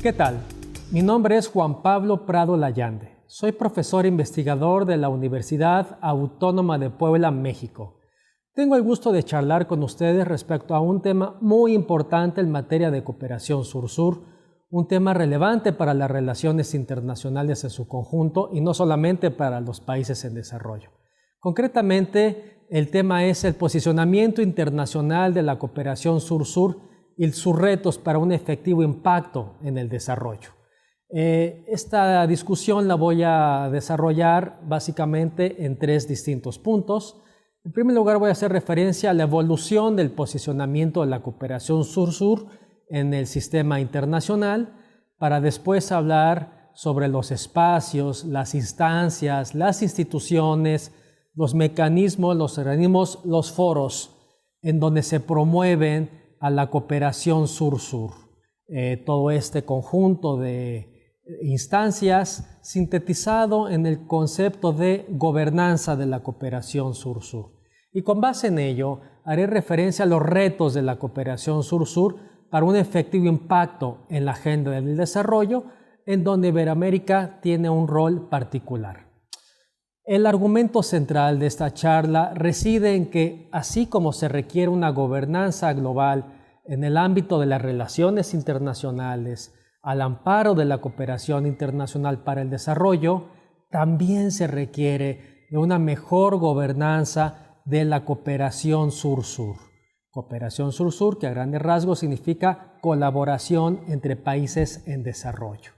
¿Qué tal? Mi nombre es Juan Pablo Prado Layande. Soy profesor investigador de la Universidad Autónoma de Puebla, México. Tengo el gusto de charlar con ustedes respecto a un tema muy importante en materia de cooperación sur-sur, un tema relevante para las relaciones internacionales en su conjunto y no solamente para los países en desarrollo. Concretamente, el tema es el posicionamiento internacional de la cooperación sur-sur y sus retos para un efectivo impacto en el desarrollo. Esta discusión la voy a desarrollar básicamente en tres distintos puntos. En primer lugar, voy a hacer referencia a la evolución del posicionamiento de la cooperación sur-sur en el sistema internacional, para después hablar sobre los espacios, las instancias, las instituciones, los mecanismos, los organismos, los foros en donde se promueven a la cooperación sur-sur. Todo este conjunto de instancias sintetizado en el concepto de gobernanza de la cooperación sur-sur. Y con base en ello, haré referencia a los retos de la cooperación sur-sur para un efectivo impacto en la agenda del desarrollo, en donde Iberoamérica tiene un rol particular. El argumento central de esta charla reside en que, así como se requiere una gobernanza global en el ámbito de las relaciones internacionales, al amparo de la cooperación internacional para el desarrollo, también se requiere de una mejor gobernanza de la cooperación sur-sur. Cooperación sur-sur, que a grandes rasgos significa colaboración entre países en desarrollo.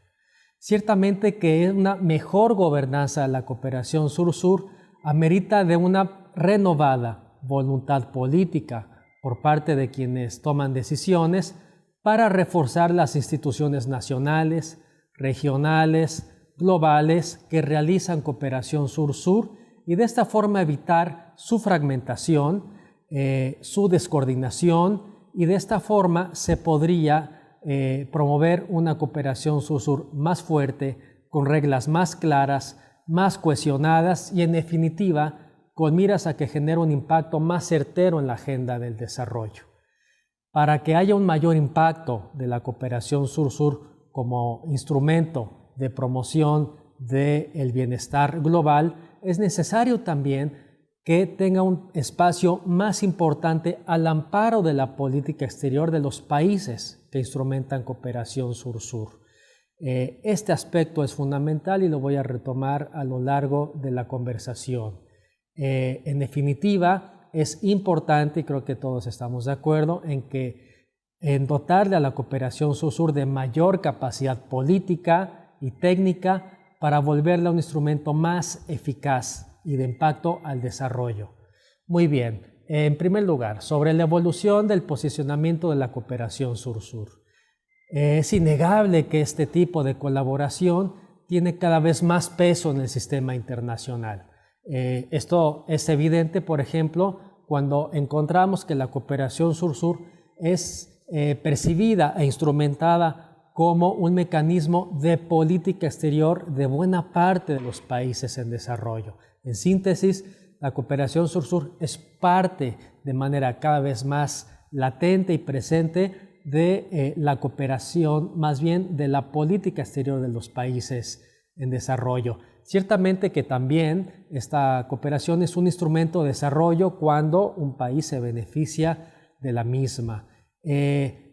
Ciertamente que una mejor gobernanza de la cooperación sur-sur amerita de una renovada voluntad política por parte de quienes toman decisiones para reforzar las instituciones nacionales, regionales, globales que realizan cooperación sur-sur y de esta forma evitar su fragmentación, su descoordinación, y de esta forma se podría promover una cooperación sur-sur más fuerte, con reglas más claras, más cohesionadas y en definitiva con miras a que genere un impacto más certero en la agenda del desarrollo. Para que haya un mayor impacto de la cooperación sur-sur como instrumento de promoción del bienestar global, es necesario también que tenga un espacio más importante al amparo de la política exterior de los países que instrumentan cooperación sur-sur. Este aspecto es fundamental y lo voy a retomar a lo largo de la conversación. En definitiva, es importante, y creo que todos estamos de acuerdo, en dotarle a la cooperación sur-sur de mayor capacidad política y técnica para volverla un instrumento más eficaz y de impacto al desarrollo. Muy bien, en primer lugar, sobre la evolución del posicionamiento de la cooperación sur-sur. Es innegable que este tipo de colaboración tiene cada vez más peso en el sistema internacional. Esto es evidente, por ejemplo, cuando encontramos que la cooperación sur-sur es percibida e instrumentada como un mecanismo de política exterior de buena parte de los países en desarrollo. En síntesis, la cooperación sur-sur es parte de manera cada vez más latente y presente de la cooperación, más bien de la política exterior de los países en desarrollo. Ciertamente que también esta cooperación es un instrumento de desarrollo cuando un país se beneficia de la misma.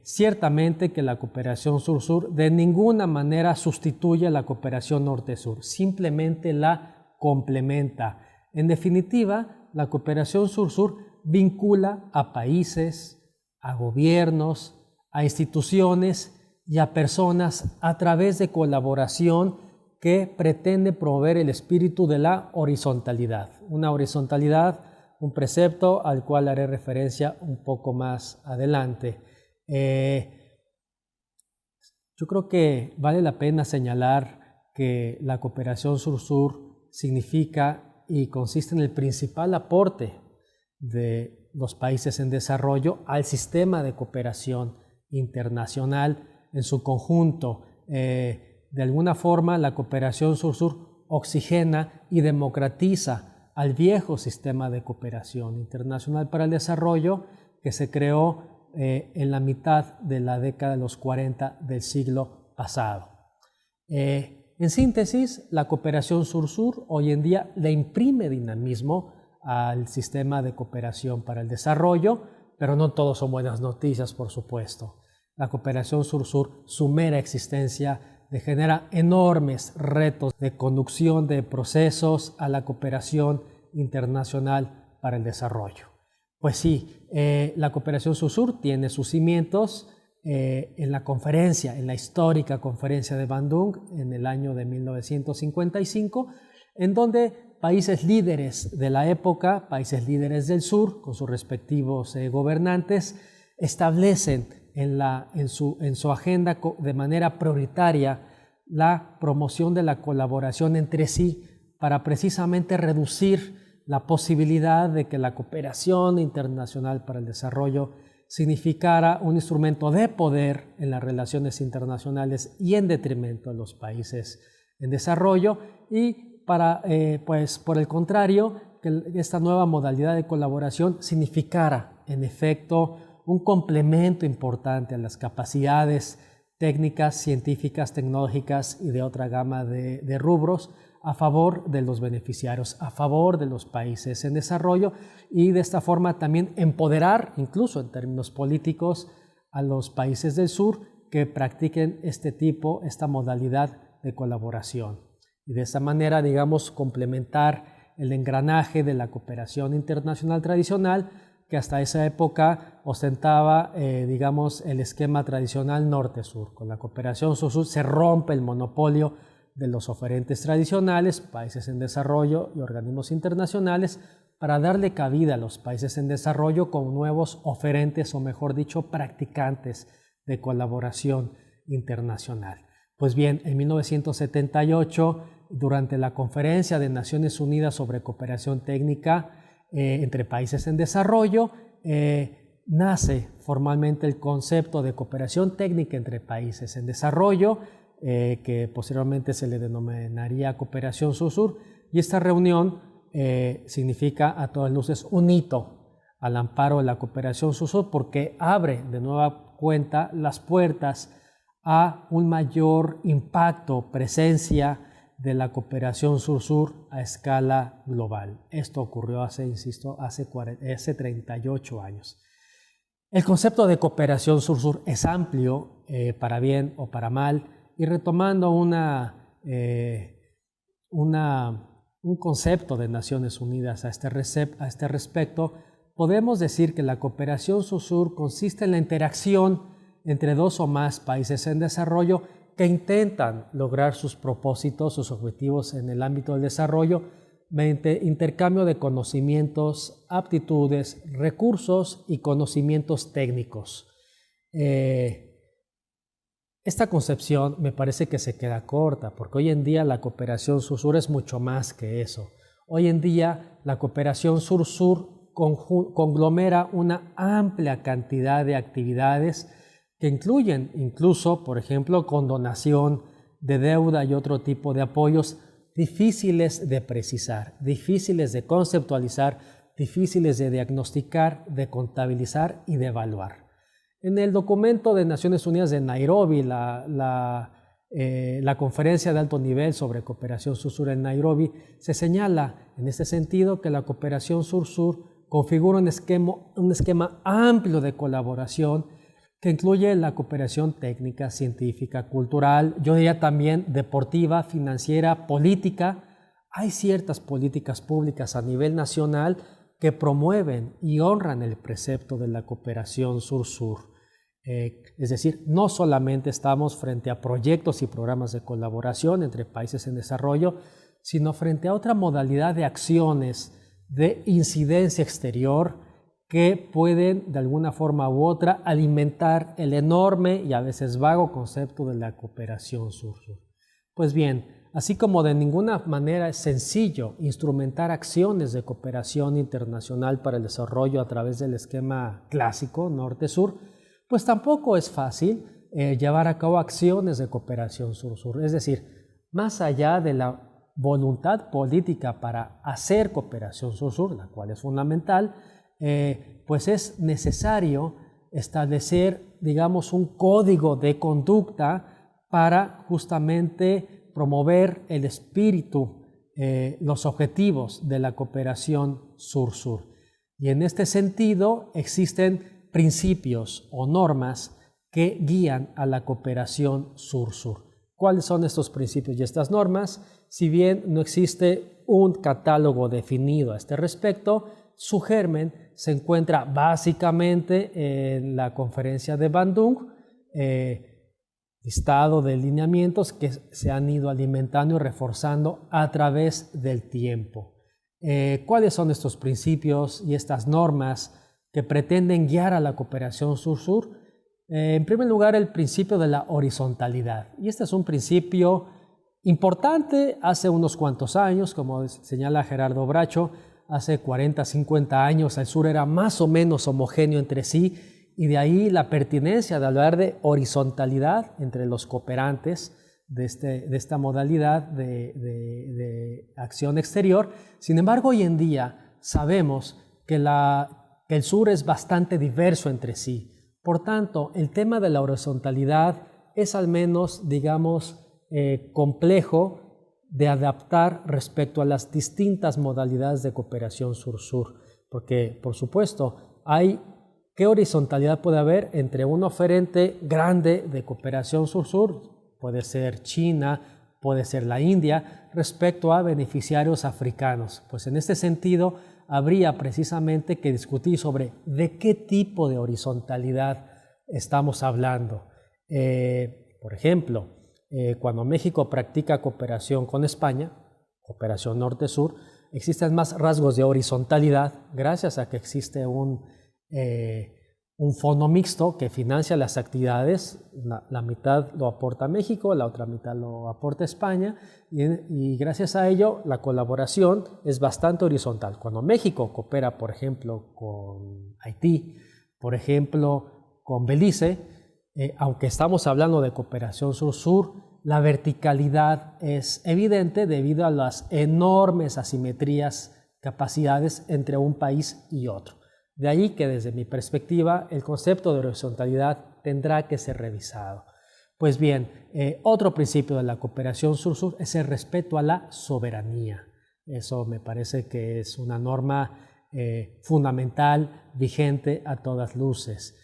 Ciertamente que la cooperación sur-sur de ninguna manera sustituye a la cooperación norte-sur, simplemente la complementa. En definitiva, la cooperación sur-sur vincula a países, a gobiernos, a instituciones y a personas a través de colaboración que pretende promover el espíritu de la horizontalidad. Una horizontalidad, un precepto al cual haré referencia un poco más adelante. Yo creo que vale la pena señalar que la cooperación sur-sur significa y consiste en el principal aporte de los países en desarrollo al sistema de cooperación internacional en su conjunto. De alguna forma, la cooperación sur-sur oxigena y democratiza al viejo sistema de cooperación internacional para el desarrollo que se creó en la mitad de la década de los 40 del siglo pasado. En síntesis, la cooperación sur-sur hoy en día le imprime dinamismo al sistema de cooperación para el desarrollo, pero no todo son buenas noticias, por supuesto. La cooperación sur-sur, su mera existencia, le genera enormes retos de conducción de procesos a la cooperación internacional para el desarrollo. Pues sí, la cooperación sur-sur tiene sus cimientos en la conferencia, en la histórica conferencia de Bandung en el año de 1955, en donde países líderes de la época, países líderes del sur, con sus respectivos gobernantes, establecen en su agenda de manera prioritaria la promoción de la colaboración entre sí para precisamente reducir la posibilidad de que la cooperación internacional para el desarrollo significara un instrumento de poder en las relaciones internacionales y en detrimento de los países en desarrollo, y pues por el contrario, que esta nueva modalidad de colaboración significara en efecto un complemento importante a las capacidades técnicas, científicas, tecnológicas y de otra gama de rubros a favor de los beneficiarios, a favor de los países en desarrollo, y de esta forma también empoderar, incluso en términos políticos, a los países del sur que practiquen esta modalidad de colaboración. Y de esta manera, digamos, complementar el engranaje de la cooperación internacional tradicional, que hasta esa época ostentaba, digamos, el esquema tradicional norte-sur. Con la cooperación sur-sur se rompe el monopolio de los oferentes tradicionales, países en desarrollo y organismos internacionales, para darle cabida a los países en desarrollo con nuevos oferentes, o mejor dicho, practicantes de colaboración internacional. Pues bien, en 1978, durante la Conferencia de Naciones Unidas sobre Cooperación Técnica entre países en desarrollo, nace formalmente el concepto de cooperación técnica entre países en desarrollo, que posteriormente se le denominaría cooperación sur-sur, y esta reunión significa a todas luces un hito al amparo de la cooperación sur-sur, porque abre de nueva cuenta las puertas a un mayor impacto, presencia de la cooperación sur-sur a escala global. Esto ocurrió hace 38 años. El concepto de cooperación sur-sur es amplio, para bien o para mal, y retomando un concepto de Naciones Unidas a este respecto, podemos decir que la cooperación sur-sur consiste en la interacción entre dos o más países en desarrollo que intentan lograr sus propósitos, sus objetivos en el ámbito del desarrollo, mediante intercambio de conocimientos, aptitudes, recursos y conocimientos técnicos. Esta concepción me parece que se queda corta, porque hoy en día la cooperación sur-sur es mucho más que eso. Hoy en día la cooperación sur-sur conglomera una amplia cantidad de actividades que incluyen incluso, por ejemplo, condonación de deuda y otro tipo de apoyos difíciles de precisar, difíciles de conceptualizar, difíciles de diagnosticar, de contabilizar y de evaluar. En el documento de Naciones Unidas de Nairobi, la conferencia de alto nivel sobre cooperación sur-sur en Nairobi, se señala en este sentido que la cooperación sur-sur configura un esquema amplio de colaboración que incluye la cooperación técnica, científica, cultural, yo diría también deportiva, financiera, política. Hay ciertas políticas públicas a nivel nacional que promueven y honran el precepto de la cooperación sur-sur. Es decir, no solamente estamos frente a proyectos y programas de colaboración entre países en desarrollo, sino frente a otra modalidad de acciones de incidencia exterior que pueden de alguna forma u otra alimentar el enorme y a veces vago concepto de la cooperación sur-sur. Pues bien, así como de ninguna manera es sencillo instrumentar acciones de cooperación internacional para el desarrollo a través del esquema clásico norte-sur, pues tampoco es fácil llevar a cabo acciones de cooperación sur-sur. Es decir, más allá de la voluntad política para hacer cooperación sur-sur, la cual es fundamental, pues es necesario establecer, digamos, un código de conducta para justamente promover el espíritu, los objetivos de la cooperación sur-sur. Y en este sentido existen principios o normas que guían a la cooperación sur-sur. ¿Cuáles son estos principios y estas normas? Si bien no existe un catálogo definido a este respecto, su germen se encuentra básicamente en la conferencia de Bandung, listado de lineamientos que se han ido alimentando y reforzando a través del tiempo. ¿Cuáles son estos principios y estas normas que pretenden guiar a la cooperación sur-sur? En primer lugar, el principio de la horizontalidad. Y este es un principio importante hace unos cuantos años, como señala Gerardo Bracho, hace 40, 50 años el sur era más o menos homogéneo entre sí, y de ahí la pertinencia de hablar de horizontalidad entre los cooperantes de esta modalidad de acción exterior. Sin embargo, hoy en día sabemos que el sur es bastante diverso entre sí. Por tanto, el tema de la horizontalidad es al menos, digamos, complejo de adaptar respecto a las distintas modalidades de cooperación sur-sur, porque, por supuesto, ¿qué horizontalidad puede haber entre un oferente grande de cooperación sur-sur? Puede ser China, puede ser la India, respecto a beneficiarios africanos. Pues en este sentido, habría precisamente que discutir sobre de qué tipo de horizontalidad estamos hablando. Por ejemplo, cuando México practica cooperación con España, cooperación norte-sur, existen más rasgos de horizontalidad gracias a que existe un fondo mixto que financia las actividades. La mitad lo aporta México, la otra mitad lo aporta España, y gracias a ello la colaboración es bastante horizontal. Cuando México coopera, por ejemplo, con Haití, por ejemplo, con Belice, aunque estamos hablando de cooperación sur-sur, la verticalidad es evidente debido a las enormes asimetrías, capacidades entre un país y otro. De ahí que desde mi perspectiva el concepto de horizontalidad tendrá que ser revisado. Pues bien, otro principio de la cooperación sur-sur es el respeto a la soberanía. Eso me parece que es una norma fundamental, vigente a todas luces.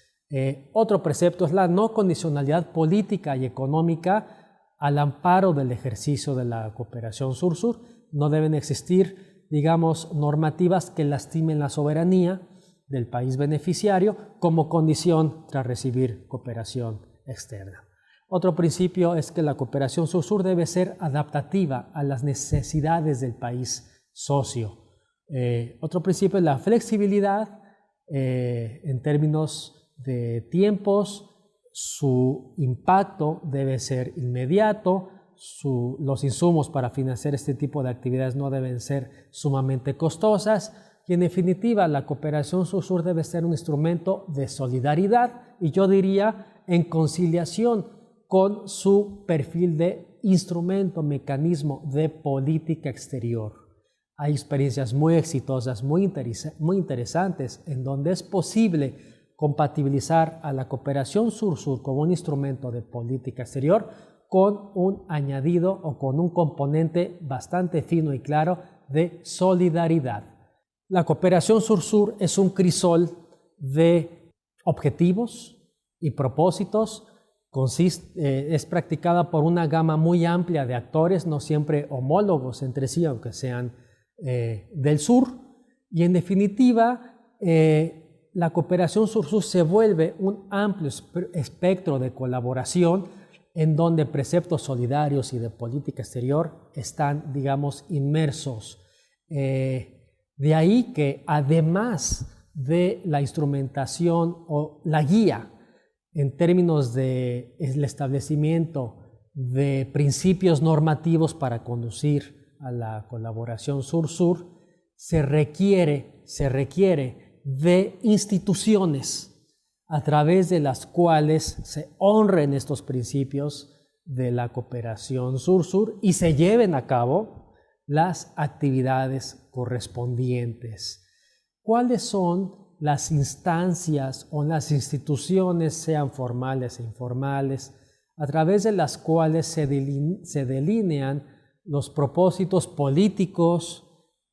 Otro precepto es la no condicionalidad política y económica al amparo del ejercicio de la cooperación sur-sur. No deben existir, digamos, normativas que lastimen la soberanía del país beneficiario como condición tras recibir cooperación externa. Otro principio es que la cooperación sur-sur debe ser adaptativa a las necesidades del país socio. Otro principio es la flexibilidad en términos de tiempos. Su impacto debe ser inmediato. Los insumos para financiar este tipo de actividades no deben ser sumamente costosas. Y en definitiva, la cooperación sur-sur debe ser un instrumento de solidaridad y yo diría en conciliación con su perfil de instrumento, mecanismo de política exterior. Hay experiencias muy exitosas, muy interesantes, en donde es posible compatibilizar a la cooperación sur-sur como un instrumento de política exterior con un añadido o con un componente bastante fino y claro de solidaridad. La cooperación sur-sur es un crisol de objetivos y propósitos. Es practicada por una gama muy amplia de actores, no siempre homólogos entre sí, aunque sean del sur. Y en definitiva, la cooperación sur-sur se vuelve un amplio espectro de colaboración en donde preceptos solidarios y de política exterior están, digamos, inmersos. De ahí que además de la instrumentación o la guía en términos del establecimiento de principios normativos para conducir a la colaboración sur-sur, se requiere de instituciones a través de las cuales se honren estos principios de la cooperación sur-sur y se lleven a cabo las actividades correspondientes. ¿Cuáles son las instancias o las instituciones, sean formales e informales, a través de las cuales se delinean los propósitos políticos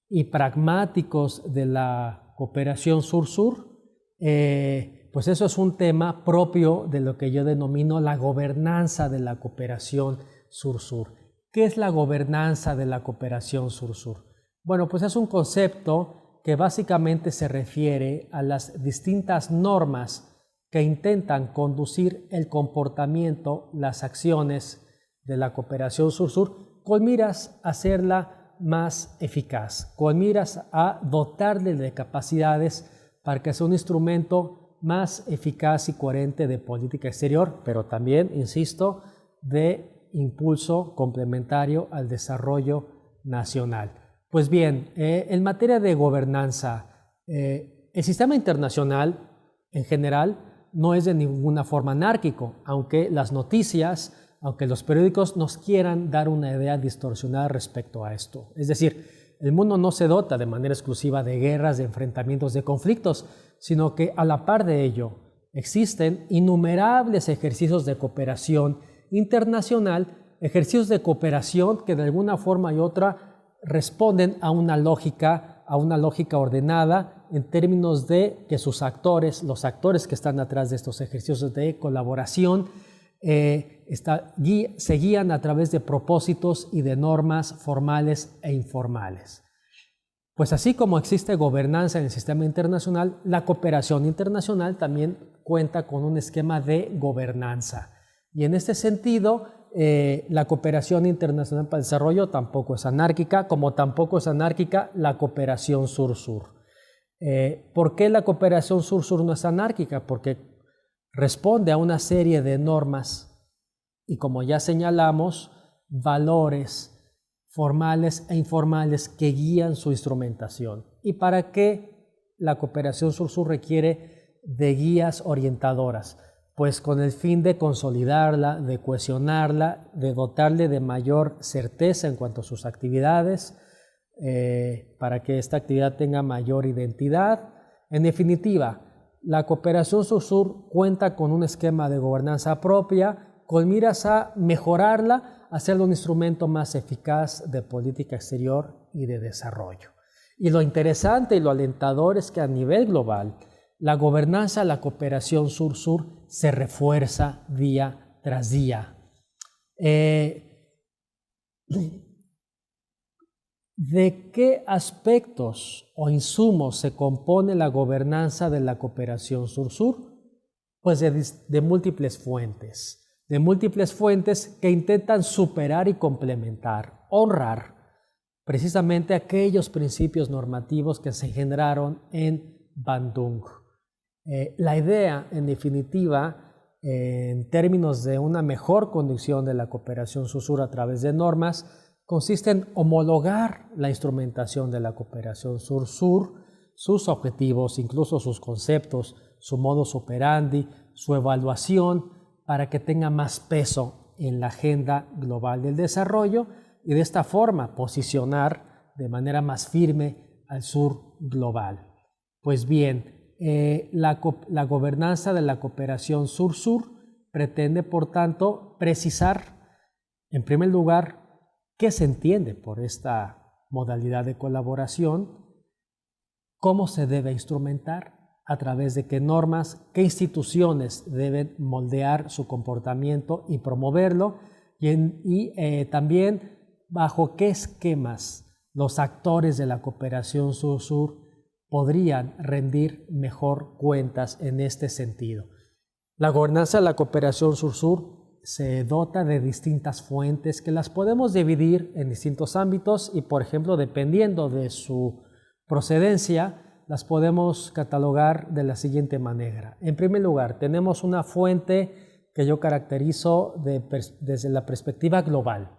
y pragmáticos de la cooperación sur-sur. Pues eso es un tema propio de lo que yo denomino la gobernanza de la cooperación sur-sur. ¿Qué es la gobernanza de la cooperación sur-sur? Bueno, pues es un concepto que básicamente se refiere a las distintas normas que intentan conducir el comportamiento, las acciones de la cooperación sur-sur con miras a hacerla más eficaz, con miras a dotarle de capacidades para que sea un instrumento más eficaz y coherente de política exterior, pero también, insisto, de impulso complementario al desarrollo nacional. Pues bien, en materia de gobernanza, el sistema internacional en general no es de ninguna forma anárquico, aunque las noticias, aunque los periódicos nos quieran dar una idea distorsionada respecto a esto. Es decir, el mundo no se dota de manera exclusiva de guerras, de enfrentamientos, de conflictos, sino que a la par de ello existen innumerables ejercicios de cooperación internacional, ejercicios de cooperación que de alguna forma y otra responden a una lógica ordenada en términos de que sus actores, los actores que están atrás de estos ejercicios de colaboración, se guían a través de propósitos y de normas formales e informales. Pues así como existe gobernanza en el sistema internacional, la cooperación internacional también cuenta con un esquema de gobernanza. Y en este sentido, la cooperación internacional para el desarrollo tampoco es anárquica, como tampoco es anárquica la cooperación sur-sur. ¿Por qué la cooperación sur-sur no es anárquica? Porque responde a una serie de normas y, como ya señalamos, valores formales e informales que guían su instrumentación. ¿Y para qué la cooperación sur-sur requiere de guías orientadoras? Pues con el fin de consolidarla, de cohesionarla, de dotarle de mayor certeza en cuanto a sus actividades, para que esta actividad tenga mayor identidad. En definitiva, la cooperación sur-sur cuenta con un esquema de gobernanza propia, con miras a mejorarla, hacerlo un instrumento más eficaz de política exterior y de desarrollo. Y lo interesante y lo alentador es que a nivel global, la gobernanza de la cooperación sur-sur se refuerza día tras día. ¿De qué aspectos o insumos se compone la gobernanza de la cooperación sur-sur? Pues de múltiples fuentes. De múltiples fuentes que intentan superar y complementar, honrar precisamente aquellos principios normativos que se generaron en Bandung. La idea, en definitiva, en términos de una mejor conducción de la cooperación sur-sur a través de normas, consiste en homologar la instrumentación de la cooperación sur-sur, sus objetivos, incluso sus conceptos, su modus operandi, su evaluación, para que tenga más peso en la agenda global del desarrollo y de esta forma posicionar de manera más firme al sur global. Pues bien, la gobernanza de la cooperación sur-sur pretende, por tanto, precisar, en primer lugar, qué se entiende por esta modalidad de colaboración, cómo se debe instrumentar, a través de qué normas, qué instituciones deben moldear su comportamiento y promoverlo, y también bajo qué esquemas los actores de la cooperación sur-sur podrían rendir mejor cuentas en este sentido. La gobernanza de la cooperación sur-sur se dota de distintas fuentes que las podemos dividir en distintos ámbitos y, por ejemplo, dependiendo de su procedencia, las podemos catalogar de la siguiente manera. En primer lugar, tenemos una fuente que yo caracterizo desde la perspectiva global.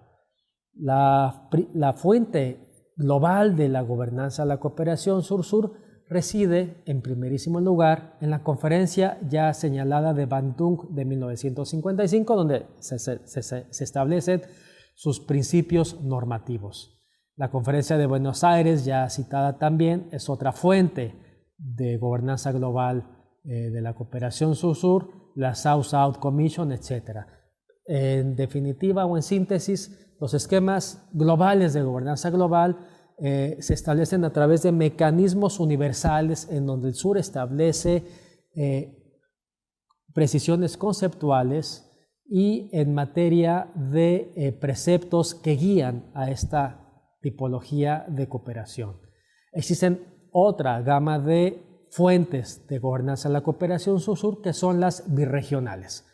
La fuente global de la gobernanza de la cooperación sur-sur reside, en primerísimo lugar, en la conferencia ya señalada de Bandung de 1955, donde se establecen sus principios normativos. La Conferencia de Buenos Aires, ya citada también, es otra fuente de gobernanza global de la cooperación sur-sur, la South-South Commission, etc. En definitiva o en síntesis, los esquemas globales de gobernanza global se establecen a través de mecanismos universales en donde el sur establece precisiones conceptuales y en materia de preceptos que guían a esta tipología de cooperación. Existen otra gama de fuentes de gobernanza de la cooperación sur-sur que son las birregionales.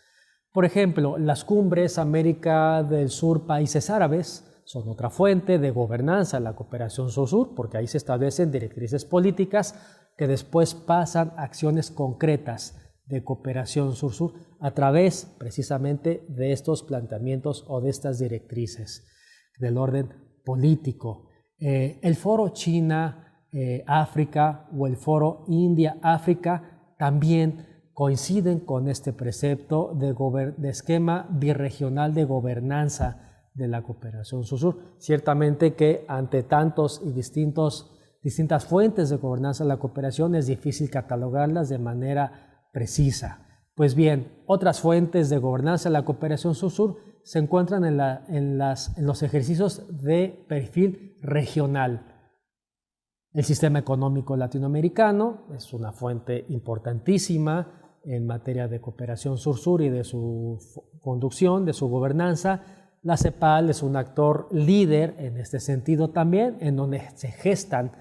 Por ejemplo, las cumbres América del Sur, países árabes, son otra fuente de gobernanza de la cooperación sur-sur, porque ahí se establecen directrices políticas que después pasan a acciones concretas de cooperación sur-sur a través precisamente de estos planteamientos o de estas directrices del orden político. El foro China-África o el foro India-África también coinciden con este precepto de esquema birregional de gobernanza de la cooperación sur-sur. Ciertamente que ante tantos y distintas fuentes de gobernanza de la cooperación es difícil catalogarlas de manera precisa. Pues bien, otras fuentes de gobernanza de la cooperación sur-sur se encuentran en los ejercicios de perfil regional. El sistema económico latinoamericano es una fuente importantísima en materia de cooperación sur-sur y de su conducción, de su gobernanza. La CEPAL es un actor líder en este sentido también, en donde se gestan,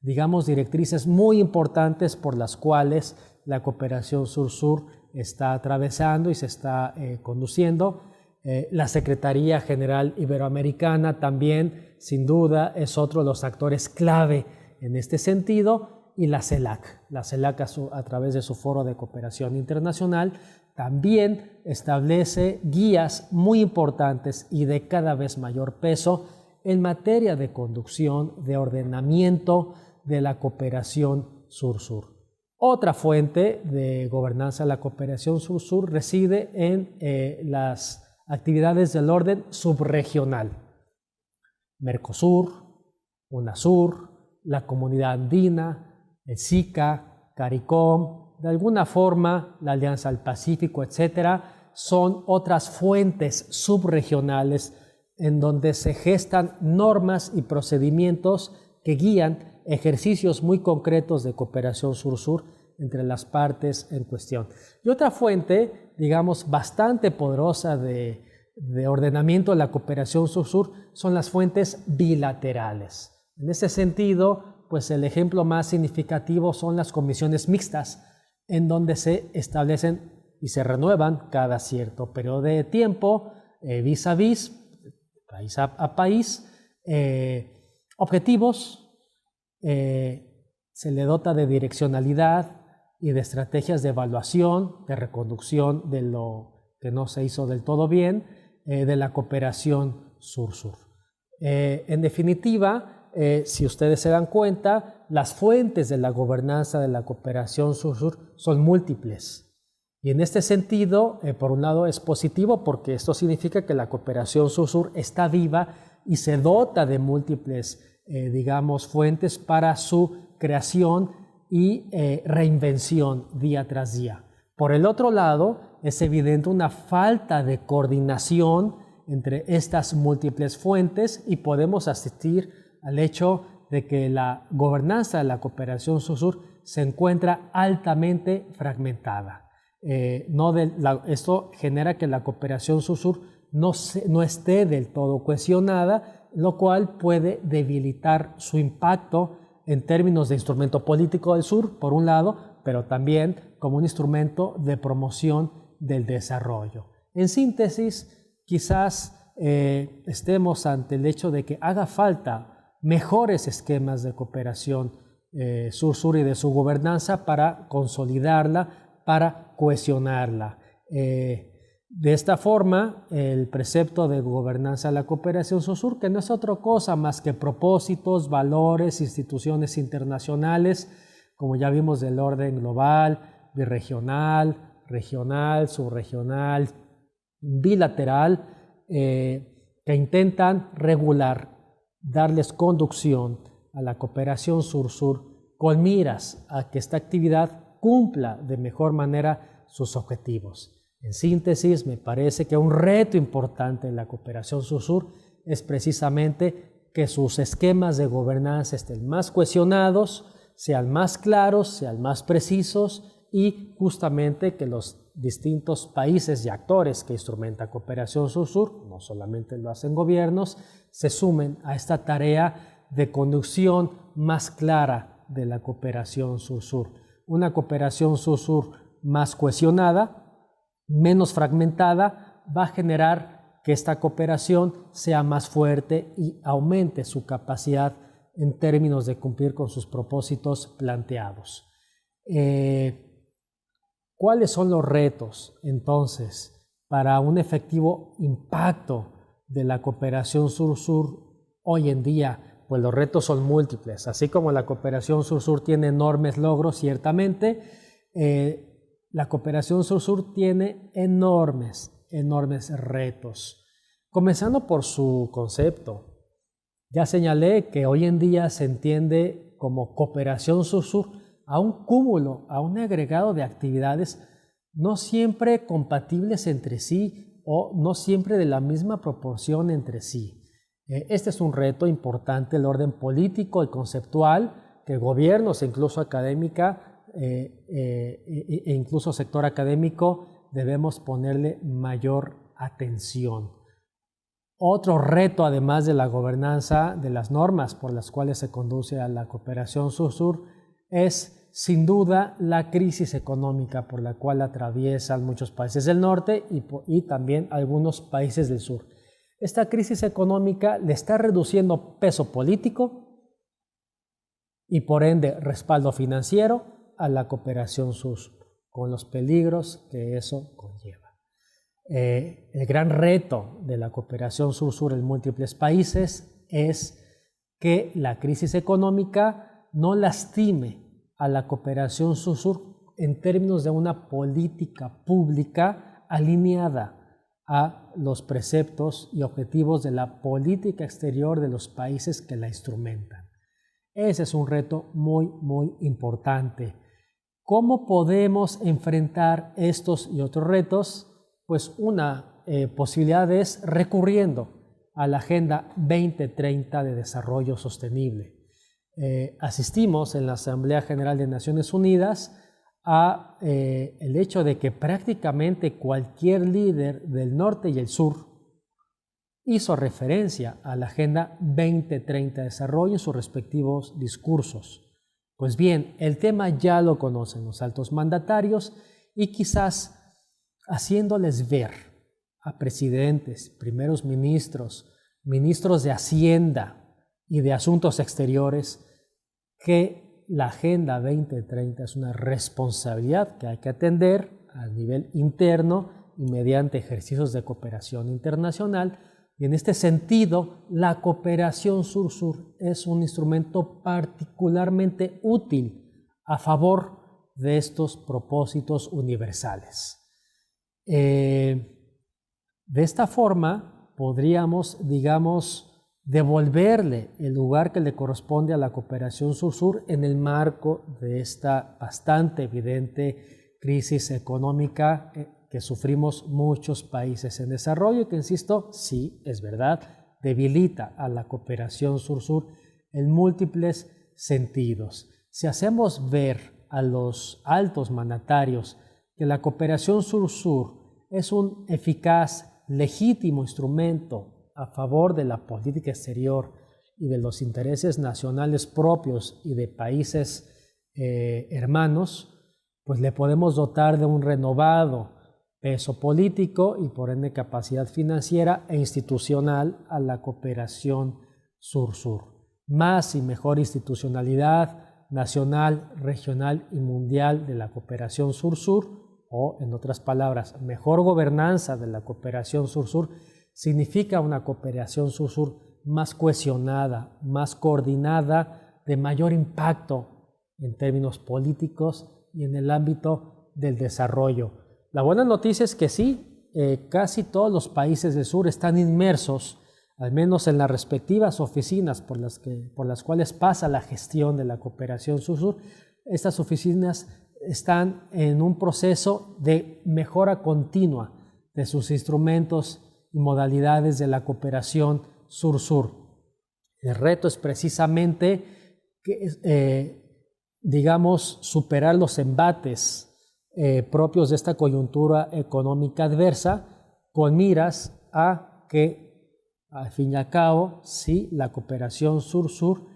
digamos, directrices muy importantes por las cuales la cooperación sur-sur está atravesando y se está conduciendo. La Secretaría General Iberoamericana también, sin duda, es otro de los actores clave en este sentido, y la CELAC. La CELAC a través de su Foro de Cooperación Internacional también establece guías muy importantes y de cada vez mayor peso en materia de conducción, de ordenamiento de la cooperación sur-sur. Otra fuente de gobernanza de la cooperación sur-sur reside en las actividades del orden subregional. Mercosur, UNASUR, la Comunidad Andina, el SICA, CARICOM, de alguna forma la Alianza del Pacífico, etcétera, son otras fuentes subregionales en donde se gestan normas y procedimientos que guían ejercicios muy concretos de cooperación sur-sur entre las partes en cuestión. Y otra fuente, digamos, bastante poderosa de ordenamiento de la cooperación sur-sur son las fuentes bilaterales. En ese sentido, pues el ejemplo más significativo son las comisiones mixtas, en donde se establecen y se renuevan cada cierto periodo de tiempo, vis a vis, país a país, objetivos, se le dota de direccionalidad y de estrategias de evaluación, de reconducción de lo que no se hizo del todo bien, de la cooperación sur-sur. En definitiva, si ustedes se dan cuenta, las fuentes de la gobernanza de la cooperación sur-sur son múltiples. Y en este sentido, por un lado es positivo porque esto significa que la cooperación sur-sur está viva y se dota de múltiples, digamos, fuentes para su creación y reinvención día tras día. Por el otro lado, es evidente una falta de coordinación entre estas múltiples fuentes y podemos asistir al hecho de que la gobernanza de la cooperación sur-sur se encuentra altamente fragmentada. Esto genera que la cooperación sur-sur no esté del todo cohesionada, lo cual puede debilitar su impacto en términos de instrumento político del sur, por un lado, pero también como un instrumento de promoción del desarrollo. En síntesis, quizás estemos ante el hecho de que haga falta mejores esquemas de cooperación sur-sur y de su gobernanza para consolidarla, para cohesionarla. De esta forma, el precepto de gobernanza de la cooperación sur-sur, que no es otra cosa más que propósitos, valores, instituciones internacionales, como ya vimos, del orden global, birregional, regional, subregional, bilateral, que intentan regular, darles conducción a la cooperación sur-sur con miras a que esta actividad cumpla de mejor manera sus objetivos. En síntesis, me parece que un reto importante en la cooperación sur-sur es precisamente que sus esquemas de gobernanza estén más cohesionados, sean más claros, sean más precisos y justamente que los distintos países y actores que instrumentan cooperación sur-sur, no solamente lo hacen gobiernos, se sumen a esta tarea de conducción más clara de la cooperación sur-sur. Una cooperación sur-sur más cohesionada, menos fragmentada, va a generar que esta cooperación sea más fuerte y aumente su capacidad en términos de cumplir con sus propósitos planteados. ¿Cuáles son los retos, entonces, para un efectivo impacto de la cooperación sur-sur hoy en día? Pues los retos son múltiples. Así como la cooperación sur-sur tiene enormes logros, ciertamente, la cooperación sur-sur tiene enormes retos. Comenzando por su concepto. Ya señalé que hoy en día se entiende como cooperación sur-sur a un cúmulo, a un agregado de actividades no siempre compatibles entre sí o no siempre de la misma proporción entre sí. Este es un reto importante, el orden político y conceptual, que gobiernos e incluso académica e incluso sector académico debemos ponerle mayor atención. Otro reto, además de la gobernanza, de las normas por las cuales se conduce a la cooperación sur-sur, es sin duda la crisis económica por la cual atraviesan muchos países del norte y también algunos países del sur. Esta crisis económica le está reduciendo peso político y por ende respaldo financiero a la cooperación sur-sur, con los peligros que eso conlleva. El gran reto de la cooperación sur-sur en múltiples países es que la crisis económica no lastime a la cooperación sur-sur en términos de una política pública alineada a los preceptos y objetivos de la política exterior de los países que la instrumentan. Ese es un reto muy importante. ¿Cómo podemos enfrentar estos y otros retos? Pues una posibilidad es recurriendo a la Agenda 2030 de Desarrollo Sostenible. Asistimos en la Asamblea General de Naciones Unidas a el hecho de que prácticamente cualquier líder del norte y el sur hizo referencia a la Agenda 2030 de Desarrollo en sus respectivos discursos. Pues bien, el tema ya lo conocen los altos mandatarios y quizás haciéndoles ver a presidentes, primeros ministros, ministros de Hacienda y de Asuntos Exteriores que la Agenda 2030 es una responsabilidad que hay que atender a nivel interno y mediante ejercicios de cooperación internacional. Y en este sentido, la cooperación sur-sur es un instrumento particularmente útil a favor de estos propósitos universales. De esta forma, podríamos, digamos, devolverle el lugar que le corresponde a la cooperación sur-sur en el marco de esta bastante evidente crisis económica que sufrimos muchos países en desarrollo y que, insisto, sí, es verdad, debilita a la cooperación sur-sur en múltiples sentidos. Si hacemos ver a los altos mandatarios que la cooperación sur-sur es un eficaz, legítimo instrumento a favor de la política exterior y de los intereses nacionales propios y de países hermanos, pues le podemos dotar de un renovado peso político y por ende capacidad financiera e institucional a la cooperación sur-sur. Más y mejor institucionalidad nacional, regional y mundial de la cooperación sur-sur, o en otras palabras, mejor gobernanza de la cooperación sur-sur, significa una cooperación sur-sur más cohesionada, más coordinada, de mayor impacto en términos políticos y en el ámbito del desarrollo. La buena noticia es que sí, casi todos los países del sur están inmersos, al menos en las respectivas oficinas por las cuales pasa la gestión de la cooperación sur-sur. Estas oficinas están en un proceso de mejora continua de sus instrumentos y modalidades de la cooperación sur-sur. El reto es precisamente superar los embates propios de esta coyuntura económica adversa, con miras a que, al fin y al cabo, sí, la cooperación sur-sur,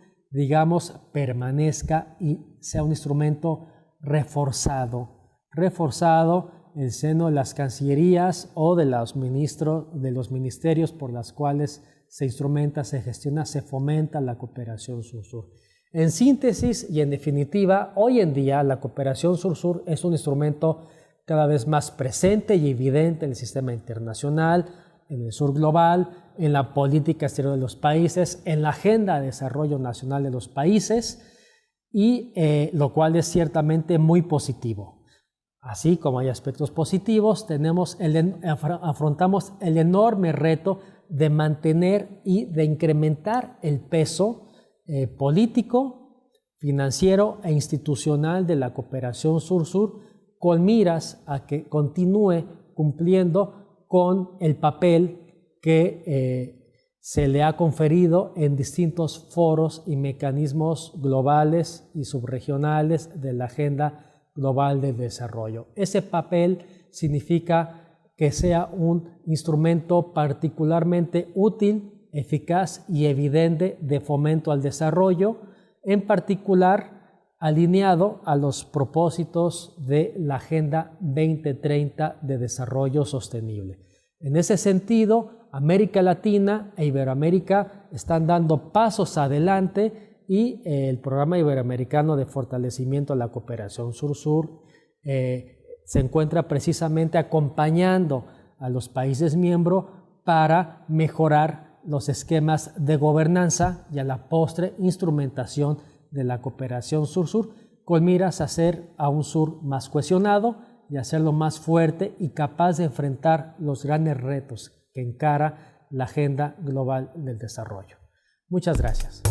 permanezca y sea un instrumento reforzado en el seno de las cancillerías o de los ministerios por los cuales se instrumenta, se gestiona, se fomenta la cooperación sur-sur. En síntesis y en definitiva, hoy en día la cooperación sur-sur es un instrumento cada vez más presente y evidente en el sistema internacional, en el sur global, en la política exterior de los países, en la agenda de desarrollo nacional de los países, y lo cual es ciertamente muy positivo. Así como hay aspectos positivos, afrontamos el enorme reto de mantener y de incrementar el peso político, financiero e institucional de la cooperación sur-sur, con miras a que continúe cumpliendo con el papel que se le ha conferido en distintos foros y mecanismos globales y subregionales de la Agenda Global del Desarrollo. Ese papel significa que sea un instrumento particularmente útil, eficaz y evidente de fomento al desarrollo, en particular alineado a los propósitos de la Agenda 2030 de Desarrollo Sostenible. En ese sentido, América Latina e Iberoamérica están dando pasos adelante y el Programa Iberoamericano de Fortalecimiento de la Cooperación Sur-Sur se encuentra precisamente acompañando a los países miembros para mejorar los esquemas de gobernanza y a la postre instrumentación de la cooperación sur-sur, con miras a hacer a un sur más cohesionado y hacerlo más fuerte y capaz de enfrentar los grandes retos que encara la Agenda Global del Desarrollo. Muchas gracias.